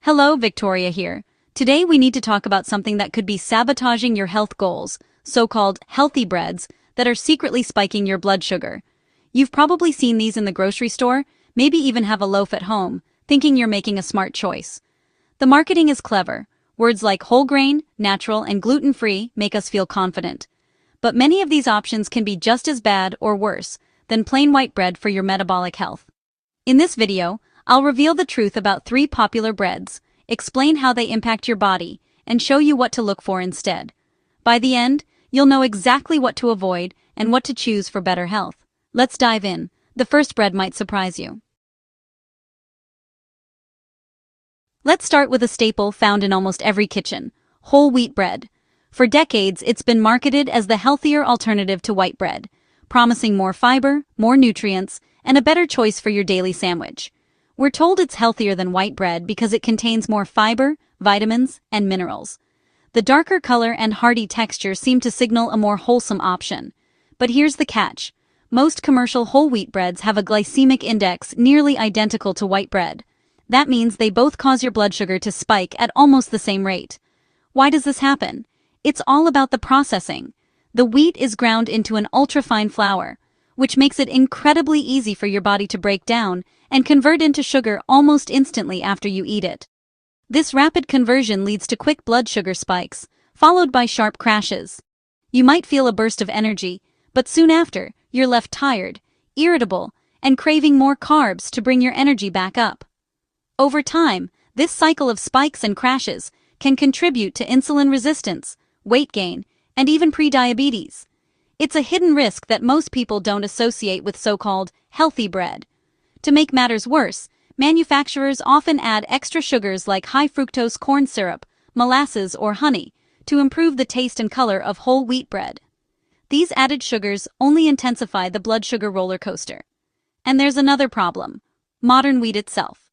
Hello, Victoria here. Today we need to talk about something that could be sabotaging your health goals, so-called healthy breads that are secretly spiking your blood sugar. You've probably seen these in the grocery store, maybe even have a loaf at home, thinking you're making a smart choice. The marketing is clever. Words like whole grain, natural, and gluten-free make us feel confident. But many of these options can be just as bad or worse than plain white bread for your metabolic health. In this video, I'll reveal the truth about 3 popular breads, explain how they impact your body, and show you what to look for instead. By the end, you'll know exactly what to avoid and what to choose for better health. Let's dive in. The first bread might surprise you. Let's start with a staple found in almost every kitchen: whole wheat bread. For decades, it's been marketed as the healthier alternative to white bread, promising more fiber, more nutrients, and a better choice for your daily sandwich. We're told it's healthier than white bread because it contains more fiber, vitamins, and minerals. The darker color and hearty texture seem to signal a more wholesome option. But here's the catch. Most commercial whole wheat breads have a glycemic index nearly identical to white bread. That means they both cause your blood sugar to spike at almost the same rate. Why does this happen? It's all about the processing. The wheat is ground into an ultra-fine flour, which makes it incredibly easy for your body to break down and convert into sugar almost instantly after you eat it. This rapid conversion leads to quick blood sugar spikes, followed by sharp crashes. You might feel a burst of energy, but soon after, you're left tired, irritable, and craving more carbs to bring your energy back up. Over time, this cycle of spikes and crashes can contribute to insulin resistance, weight gain, and even prediabetes. It's a hidden risk that most people don't associate with so-called healthy bread. To make matters worse, manufacturers often add extra sugars like high-fructose corn syrup, molasses, or honey to improve the taste and color of whole wheat bread. These added sugars only intensify the blood sugar roller coaster. And there's another problem: modern wheat itself.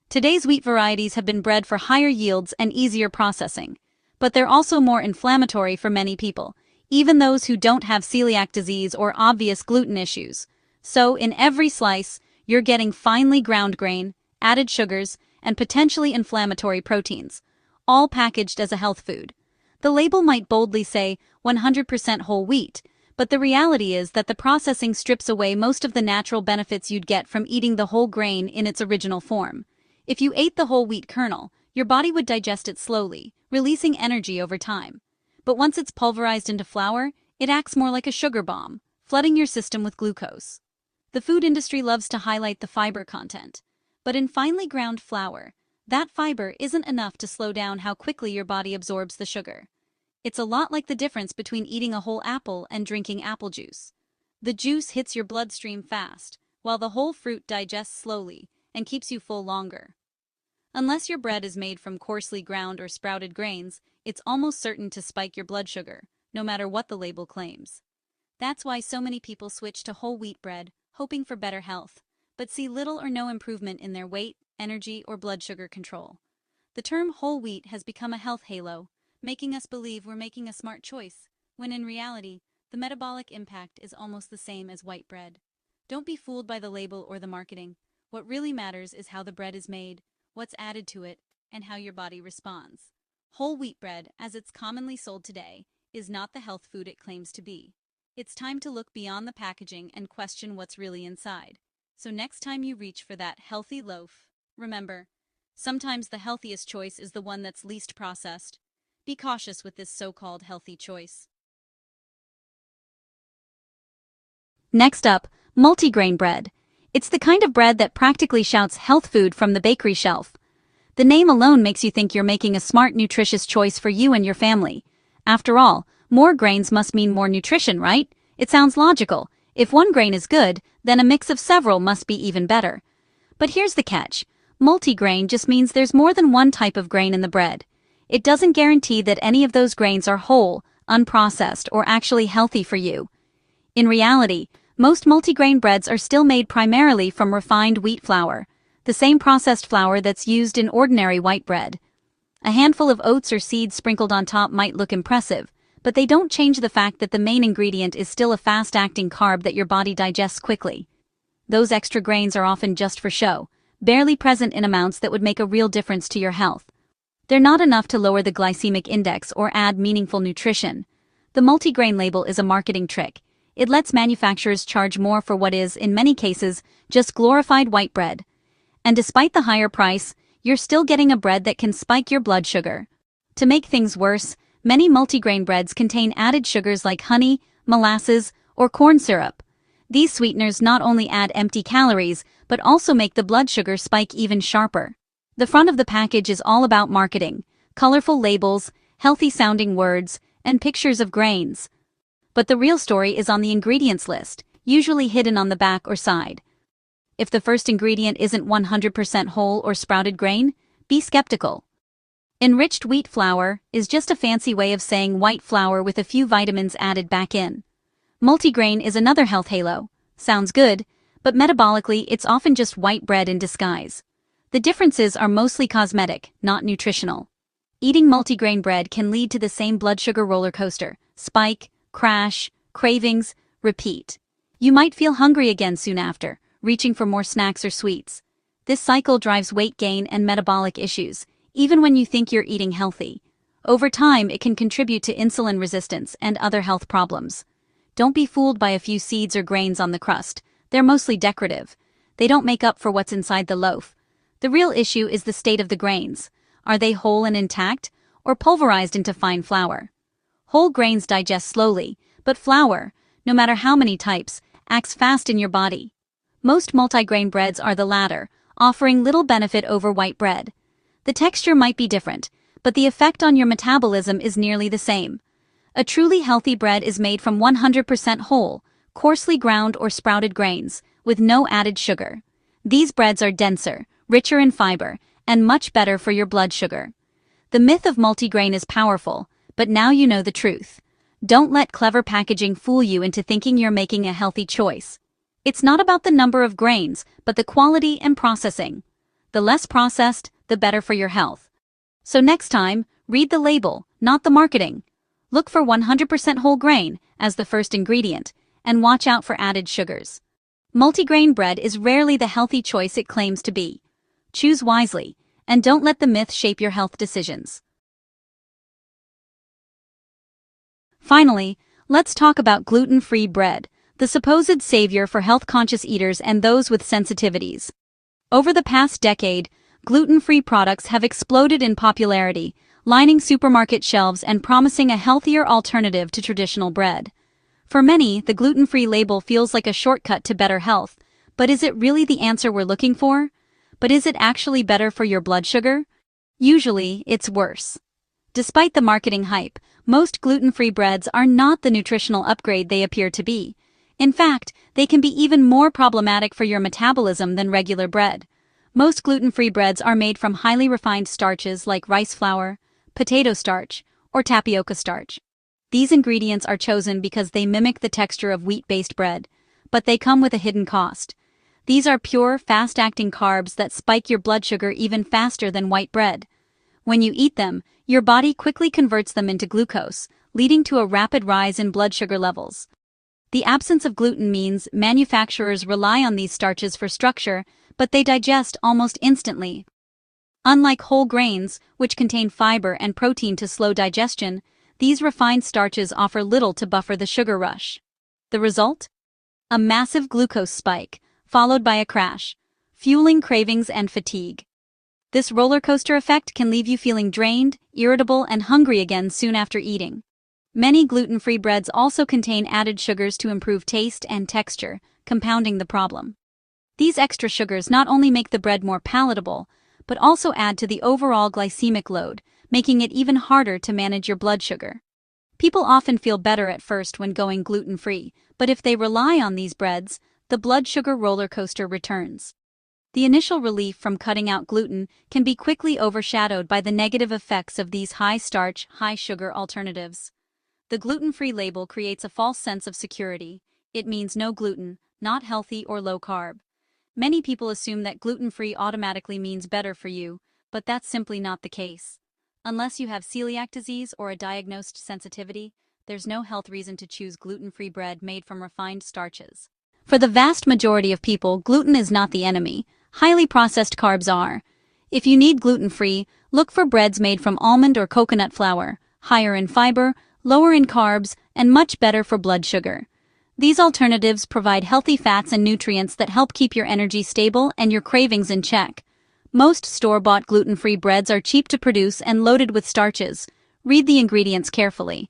Today's wheat varieties have been bred for higher yields and easier processing, but they're also more inflammatory for many people, even those who don't have celiac disease or obvious gluten issues. So, in every slice, you're getting finely ground grain, added sugars, and potentially inflammatory proteins, all packaged as a health food. The label might boldly say 100% whole wheat, but the reality is that the processing strips away most of the natural benefits you'd get from eating the whole grain in its original form. If you ate the whole wheat kernel, your body would digest it slowly, releasing energy over time. But once it's pulverized into flour, it acts more like a sugar bomb, flooding your system with glucose. The food industry loves to highlight the fiber content, but in finely ground flour, that fiber isn't enough to slow down how quickly your body absorbs the sugar. It's a lot like the difference between eating a whole apple and drinking apple juice. The juice hits your bloodstream fast, while the whole fruit digests slowly and keeps you full longer. Unless your bread is made from coarsely ground or sprouted grains, it's almost certain to spike your blood sugar, no matter what the label claims. That's why so many people switch to whole wheat bread, hoping for better health, but see little or no improvement in their weight, energy, or blood sugar control. The term whole wheat has become a health halo, making us believe we're making a smart choice, when in reality, the metabolic impact is almost the same as white bread. Don't be fooled by the label or the marketing. What really matters is how the bread is made, what's added to it, and how your body responds. Whole wheat bread, as it's commonly sold today, is not the health food it claims to be. It's time to look beyond the packaging and question what's really inside. So next time you reach for that healthy loaf, remember, sometimes the healthiest choice is the one that's least processed. Be cautious with this so-called healthy choice. Next up, multigrain bread. It's the kind of bread that practically shouts health food from the bakery shelf. The name alone makes you think you're making a smart, nutritious choice for you and your family. After all, more grains must mean more nutrition, right? It sounds logical. If one grain is good, then a mix of several must be even better. But here's the catch. Multigrain just means there's more than one type of grain in the bread. It doesn't guarantee that any of those grains are whole, unprocessed, or actually healthy for you. In reality, most multigrain breads are still made primarily from refined wheat flour, the same processed flour that's used in ordinary white bread. A handful of oats or seeds sprinkled on top might look impressive, but they don't change the fact that the main ingredient is still a fast-acting carb that your body digests quickly. Those extra grains are often just for show, barely present in amounts that would make a real difference to your health. They're not enough to lower the glycemic index or add meaningful nutrition. The multigrain label is a marketing trick. It lets manufacturers charge more for what is, in many cases, just glorified white bread. And despite the higher price, you're still getting a bread that can spike your blood sugar. To make things worse, many multigrain breads contain added sugars like honey, molasses, or corn syrup. These sweeteners not only add empty calories, but also make the blood sugar spike even sharper. The front of the package is all about marketing, colorful labels, healthy-sounding words, and pictures of grains. But the real story is on the ingredients list, usually hidden on the back or side. If the first ingredient isn't 100% whole or sprouted grain, be skeptical. Enriched wheat flour is just a fancy way of saying white flour with a few vitamins added back in. Multigrain is another health halo. Sounds good, but metabolically it's often just white bread in disguise. The differences are mostly cosmetic, not nutritional. Eating multigrain bread can lead to the same blood sugar roller coaster: spike, crash, cravings, repeat. You might feel hungry again soon after, reaching for more snacks or sweets. This cycle drives weight gain and metabolic issues, even when you think you're eating healthy. Over time, it can contribute to insulin resistance and other health problems. Don't be fooled by a few seeds or grains on the crust. They're mostly decorative. They don't make up for what's inside the loaf. The real issue is the state of the grains. Are they whole and intact, or pulverized into fine flour? Whole grains digest slowly, but flour, no matter how many types, acts fast in your body. Most multigrain breads are the latter, offering little benefit over white bread. The texture might be different, but the effect on your metabolism is nearly the same. A truly healthy bread is made from 100% whole, coarsely ground or sprouted grains, with no added sugar. These breads are denser, richer in fiber, and much better for your blood sugar. The myth of multigrain is powerful, but now you know the truth. Don't let clever packaging fool you into thinking you're making a healthy choice. It's not about the number of grains, but the quality and processing. The less processed, the better for your health. So next time, read the label, not the marketing. Look for 100% whole grain as the first ingredient, and watch out for added sugars. Multigrain bread is rarely the healthy choice it claims to be. Choose wisely, and don't let the myth shape your health decisions. Finally, let's talk about gluten-free bread, the supposed savior for health-conscious eaters and those with sensitivities. Over the past decade, gluten-free products have exploded in popularity, lining supermarket shelves and promising a healthier alternative to traditional bread. For many, the gluten-free label feels like a shortcut to better health, but is it really the answer we're looking for? But is it actually better for your blood sugar? Usually, it's worse. Despite the marketing hype, most gluten-free breads are not the nutritional upgrade they appear to be. In fact, they can be even more problematic for your metabolism than regular bread. Most gluten-free breads are made from highly refined starches like rice flour, potato starch, or tapioca starch. These ingredients are chosen because they mimic the texture of wheat-based bread, but they come with a hidden cost. These are pure, fast-acting carbs that spike your blood sugar even faster than white bread. When you eat them, your body quickly converts them into glucose, leading to a rapid rise in blood sugar levels. The absence of gluten means manufacturers rely on these starches for structure, but they digest almost instantly. Unlike whole grains, which contain fiber and protein to slow digestion, these refined starches offer little to buffer the sugar rush. The result? A massive glucose spike, followed by a crash, fueling cravings and fatigue. This roller coaster effect can leave you feeling drained, irritable, and hungry again soon after eating. Many gluten-free breads also contain added sugars to improve taste and texture, compounding the problem. These extra sugars not only make the bread more palatable, but also add to the overall glycemic load, making it even harder to manage your blood sugar. People often feel better at first when going gluten-free, but if they rely on these breads, the blood sugar roller coaster returns. The initial relief from cutting out gluten can be quickly overshadowed by the negative effects of these high-starch, high-sugar alternatives. The gluten-free label creates a false sense of security. It means no gluten, not healthy or low-carb. Many people assume that gluten-free automatically means better for you, but that's simply not the case. Unless you have celiac disease or a diagnosed sensitivity, there's no health reason to choose gluten-free bread made from refined starches. For the vast majority of people, gluten is not the enemy. highly processed carbs are. If you need gluten-free, look for breads made from almond or coconut flour, higher in fiber, lower in carbs, and much better for blood sugar. These alternatives provide healthy fats and nutrients that help keep your energy stable and your cravings in check. Most store-bought gluten-free breads are cheap to produce and loaded with starches. Read the ingredients carefully.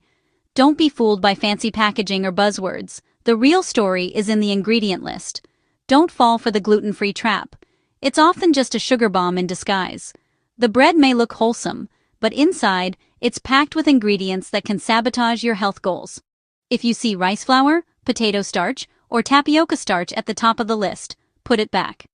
Don't be fooled by fancy packaging or buzzwords. The real story is in the ingredient list. Don't fall for the gluten-free trap. It's often just a sugar bomb in disguise. The bread may look wholesome, but inside, it's packed with ingredients that can sabotage your health goals. If you see rice flour, potato starch, or tapioca starch at the top of the list, put it back.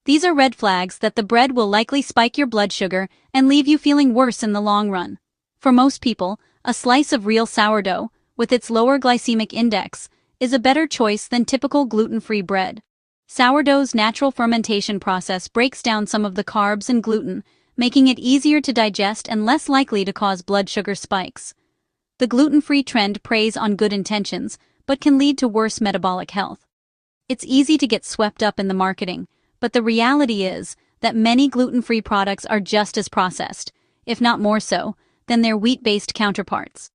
These are red flags that the bread will likely spike your blood sugar and leave you feeling worse in the long run. For most people, a slice of real sourdough, with its lower glycemic index, is a better choice than typical gluten-free bread. Sourdough's natural fermentation process breaks down some of the carbs and gluten, making it easier to digest and less likely to cause blood sugar spikes. The gluten-free trend preys on good intentions, but can lead to worse metabolic health. It's easy to get swept up in the marketing, but the reality is that many gluten-free products are just as processed, if not more so, than their wheat-based counterparts.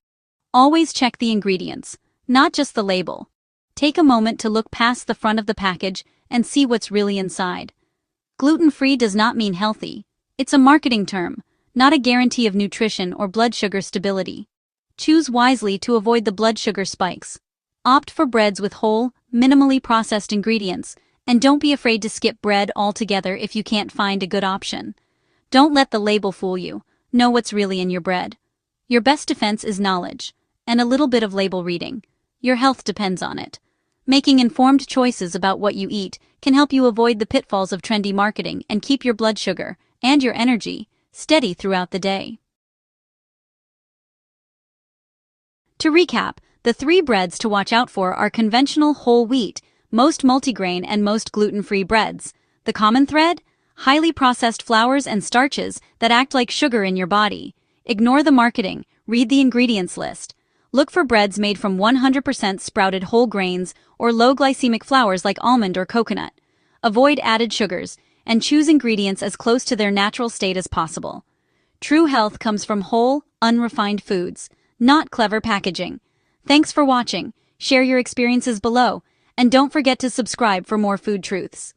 Always check the ingredients, not just the label. Take a moment to look past the front of the package and see what's really inside. Gluten-free does not mean healthy. It's a marketing term, not a guarantee of nutrition or blood sugar stability. Choose wisely to avoid the blood sugar spikes. Opt for breads with whole, minimally processed ingredients, and don't be afraid to skip bread altogether if you can't find a good option. Don't let the label fool you. Know what's really in your bread. Your best defense is knowledge, and a little bit of label reading. Your health depends on it. Making informed choices about what you eat can help you avoid the pitfalls of trendy marketing and keep your blood sugar, and your energy, steady throughout the day. To recap, the 3 breads to watch out for are conventional whole wheat, most multigrain and most gluten-free breads. The common thread? Highly processed flours and starches that act like sugar in your body. Ignore the marketing, read the ingredients list. Look for breads made from 100% sprouted whole grains or low-glycemic flours like almond or coconut. Avoid added sugars, and choose ingredients as close to their natural state as possible. True health comes from whole, unrefined foods, not clever packaging. Thanks for watching, share your experiences below, and don't forget to subscribe for more food truths.